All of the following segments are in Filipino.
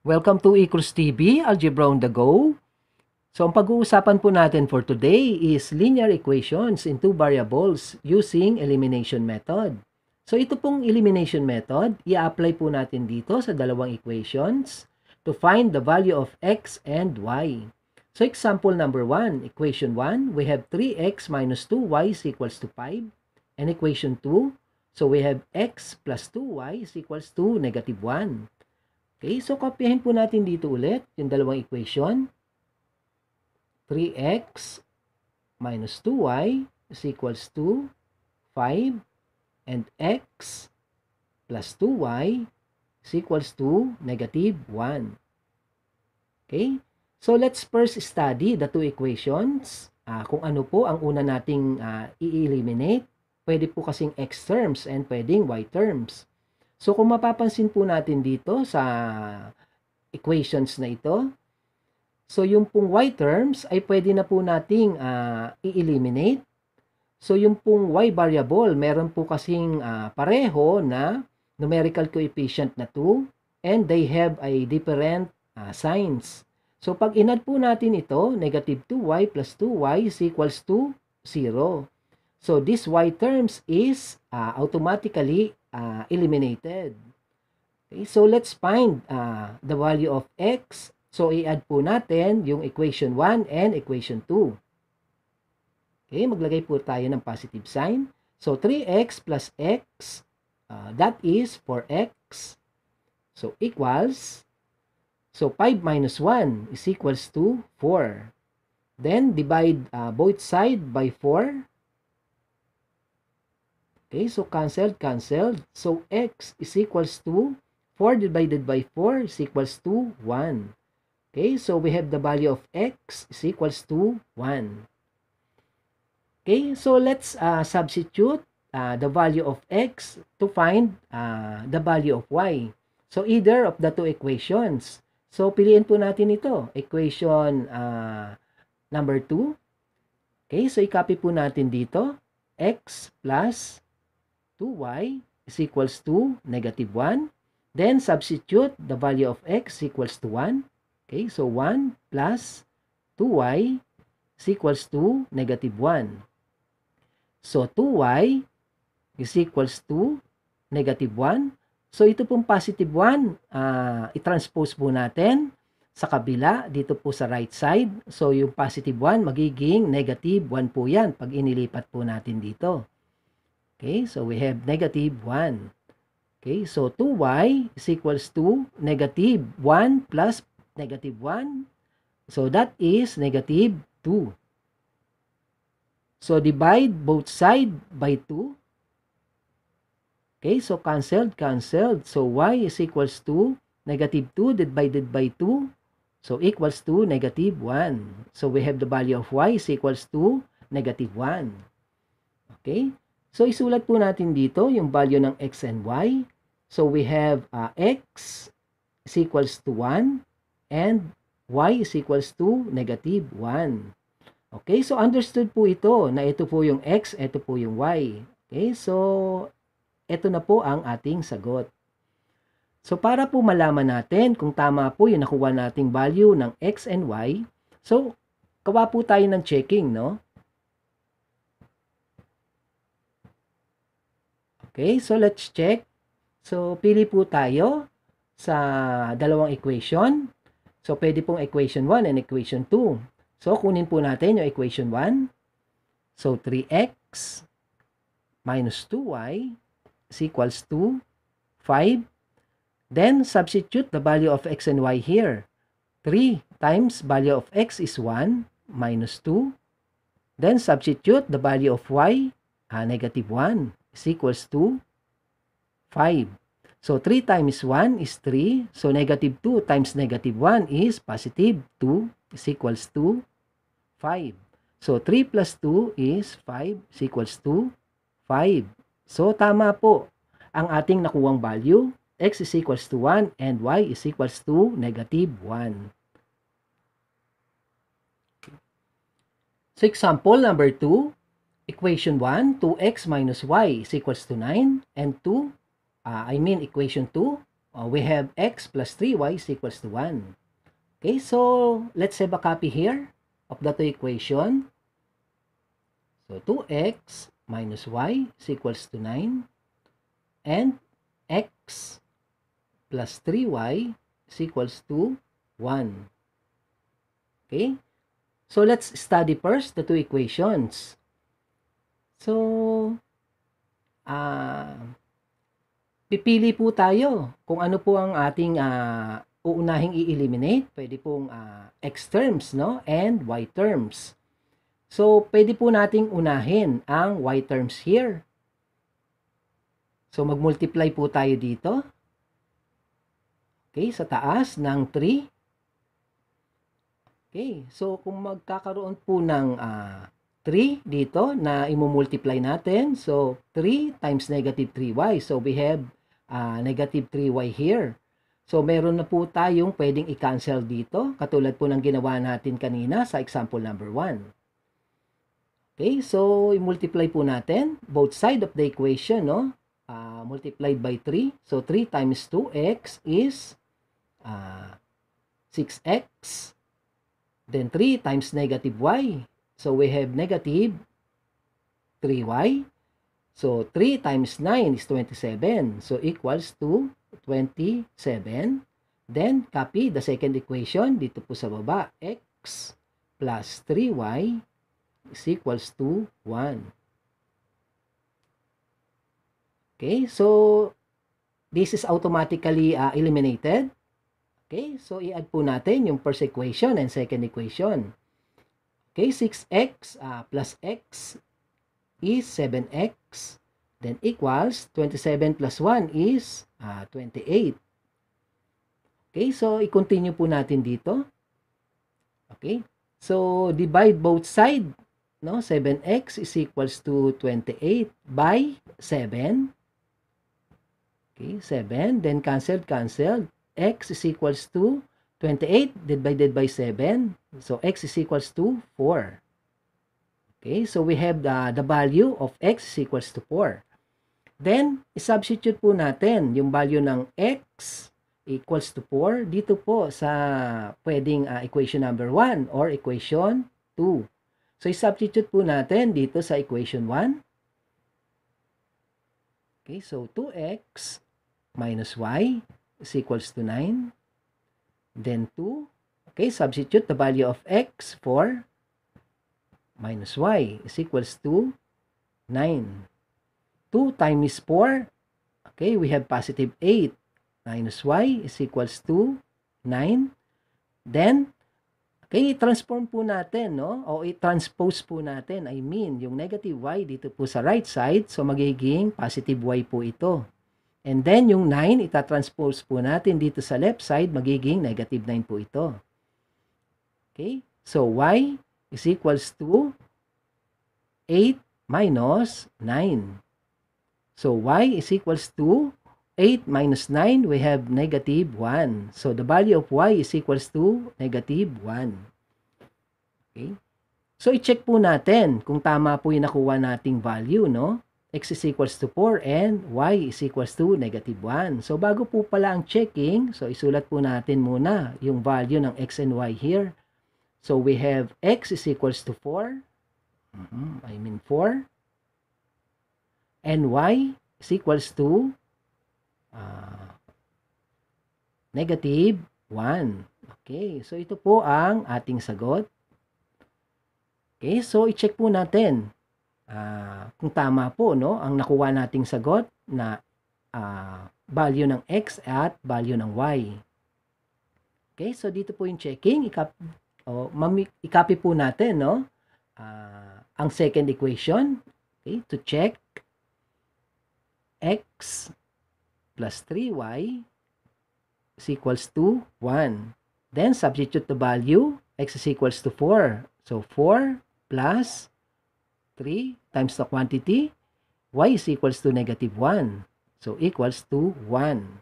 Welcome to Equals TV, Algebra on the Go. So, ang pag-uusapan po natin for today is linear equations in two variables using elimination method. So, ito pong elimination method, i-apply po natin dito sa dalawang equations to find the value of x and y. So, example number 1, equation 1, we have 3x minus 2y is equals to 5. And equation 2, so we have x plus 2y is equals to negative 1. Okay, so kopyahin po natin dito ulit yung dalawang equation. 3x minus 2y is equals to 5 and x plus 2y is equals to negative 1. Okay, so let's first study the two equations. Kung ano po ang una nating i-eliminate. Pwede po kasing x terms and pwedeng y terms. So, kung mapapansin po natin dito sa equations na ito, so yung pong y terms ay pwede na po nating i-eliminate. So, yung pong y variable, meron po kasing pareho na numerical coefficient na 2 and they have a different signs. So, pag inad po natin ito, negative 2y plus 2y is equals to 0. So, this y terms is automatically eliminated. Okay, so let's find the value of x. So, i-add po natin yung equation 1 and equation 2. Okay, maglagay po tayo ng positive sign. So, 3x plus x, that is 4x. So, equals, so 5 minus 1 is equals to 4. Then, divide both sides by 4. Okay, so canceled. So, x is equals to 4 divided by 4 is equals to 1. Okay, so we have the value of x is equals to 1. Okay, so let's substitute the value of x to find the value of y. So, either of the two equations. So, piliin po natin ito. Equation number 2. Okay, so i-copy po natin dito. X plus 2y is equals to negative 1. Then, substitute the value of x equals to 1. Okay, so 1 plus 2y is equals to negative 1. So, 2y is equals to negative 1. So, ito pong positive 1, i-transpose po natin sa kabila, dito po sa right side. So, yung positive 1, magiging negative 1 po yan pag inilipat po natin dito. Okay, so we have negative 1. Okay, so 2y is equals to negative 1 plus negative 1. So that is negative 2. So divide both sides by 2. Okay, so canceled. So y is equals to negative 2 divided by 2. So equals to negative 1. So we have the value of y is equals to negative 1. Okay. So, isulat po natin dito yung value ng x and y. So, we have x is equals to 1 and y is equals to negative 1. Okay, so understood po ito na ito po yung x, ito po yung y. Okay, so ito na po ang ating sagot. So, para po malaman natin kung tama po yung nakuha nating value ng x and y, so, gawa po tayo ng checking, no? Okay, so let's check. So, pili po tayo sa dalawang equation. So, pwede pong equation 1 and equation 2. So, kunin po natin yung equation 1. So, 3x minus 2y is equals to 5. Then, substitute the value of x and y here. 3 times value of x is 1 minus 2. Then, substitute the value of y, negative 1. Is equals to 5. So, 3 times 1 is 3. So, negative 2 times negative 1 is positive 2 is equals to 5. So, 3 plus 2 is 5 is equals to 5. So, tama po ang ating nakuwang value. X is equals to 1 and y is equals to negative 1. So, example number 2. Equation 1, 2x minus y is equals to 9. And 2, equation 2, We have x plus 3y is equals to 1. Okay, so let's have a copy here of the two equation. So 2x minus y is equals to 9 and x plus 3y is equals to 1. Okay, so let's study first the two equations. So, pipili po tayo kung ano po ang ating uunahing i-eliminate. Pwede pong x terms, no? And y terms. So, pwede po nating unahin ang y terms here. So, mag-multiply po tayo dito. Okay, sa taas ng 3. Okay, so kung magkakaroon po ng 3 dito na i-multiply natin. So, 3 times negative 3y. So, we have negative 3y here. So, meron na po tayong pwedeng i-cancel dito. Katulad po ng ginawa natin kanina sa example number 1. Okay, so, i-multiply po natin both side of the equation, no? Multiplied by 3. So, 3 times 2x is 6x. Then, 3 times negative y. So, we have negative 3y. So, 3 times 9 is 27. So, equals to 27. Then, copy the second equation dito po sa baba. X plus 3y is equals to 1. Okay, so, this is automatically eliminated. Okay, so i-add po natin yung first equation and second equation. Okay, 6x plus x is 7x. Then equals 27 plus 1 is 28. Okay, so i-continue po natin dito. Okay, so divide both side. No? 7x is equals to 28 by 7. Okay, 7. Then canceled. X is equals to 28 divided by 7. So, x is equals to 4. Okay, so we have the value of x is equals to 4. Then, i-substitute po natin yung value ng x equals to 4 dito po sa pwedeng equation number 1 or equation 2. So, i-substitute po natin dito sa equation 1. Okay, so 2x minus y is equals to 9. Then 2. Okay, substitute the value of x for minus y is equals to 9. 2 times 4. Okay, we have positive 8 minus y is equals to 9. Then, okay, i-transform po natin, no? O i-transpose po natin. I mean, yung negative y dito po sa right side. So, magiging positive y po ito. And then, yung 9, itatranspose po natin dito sa left side, magiging negative 9 po ito. Okay? So, y is equals to 8 minus 9. So, y is equals to 8 minus 9, we have negative 1. So, the value of y is equals to negative 1. Okay? So, i-check po natin kung tama po yung nakuha nating value, no? X is equals to 4 and y is equals to negative 1. So, bago po pala ang checking, so isulat po natin muna yung value ng x and y here. So, we have x is equals to 4. 4. And y is equals to negative 1. Okay, so ito po ang ating sagot. Okay, so i-check po natin kung tama po, no, ang nakuha nating sagot na value ng x at value ng y. Okay, so dito po yung checking. I-copy po natin, no, ang second equation. Okay, to check x plus 3y is equals to 1. Then, substitute the value. X is equals to 4. So, 4 plus 3 times the quantity. Y is equals to negative 1. So, equals to 1.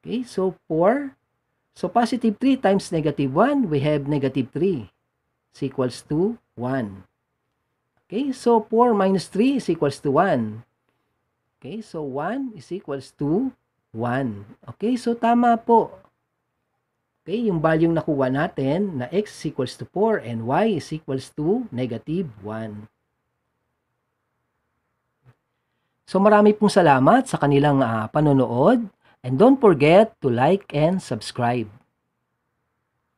Okay, so 4. So, positive 3 times negative 1, we have negative 3 is equals to 1. Okay, so 4 minus 3 is equals to 1. Okay, so 1 is equals to 1. Okay, so tama po. Okay, yung value nakuha natin na x is equals to 4 and y is equals to negative 1. So marami pong salamat sa kanilang panonood and don't forget to like and subscribe.